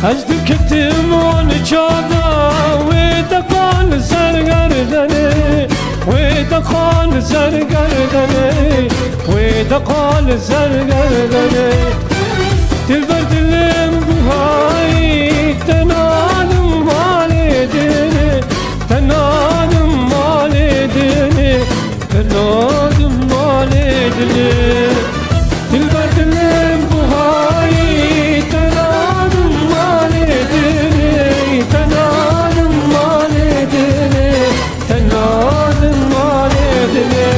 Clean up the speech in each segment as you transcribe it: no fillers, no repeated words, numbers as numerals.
أجد كتمون جادا ويدقان سرقردني ويدقان سرقردني ويدقان سرقردني تلبر دلم بهاي تنادم والدني تنادم والدني تنادم والدني تلبر دلم بهاي تنادم والدني تنادم والدني تنادم والدني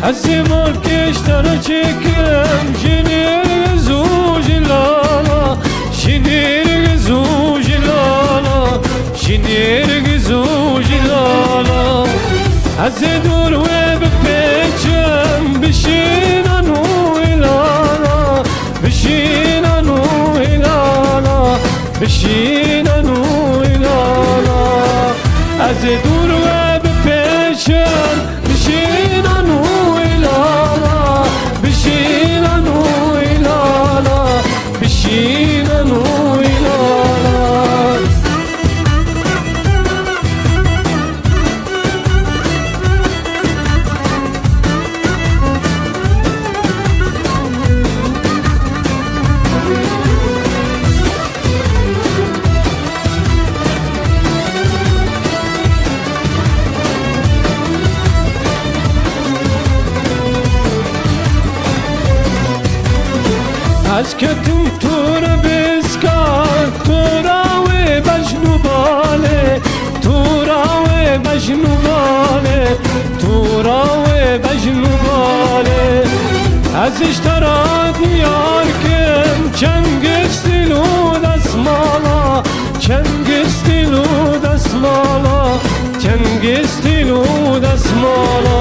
الزمر كشتر çekem şinir zuj lala şinir zuj lala şinir zuj lala azedur ve bepeçem bişinanu ilala bişinanu ilala bişinanu ilala azedur ve bepeçem bişinanu ilala bişinanu ilala bişinanu ilala اسكتم تورا بسكا تورا وبجنو بالي تورا وبجنو بالي تورا وبجنو بالي از اشترى دياركم چنگستلو دسمالا چنگستلو دسمالا چنگستلو دسمالا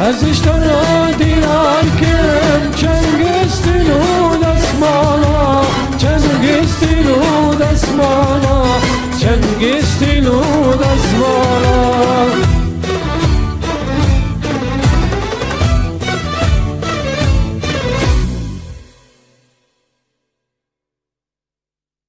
از اشترى دياركم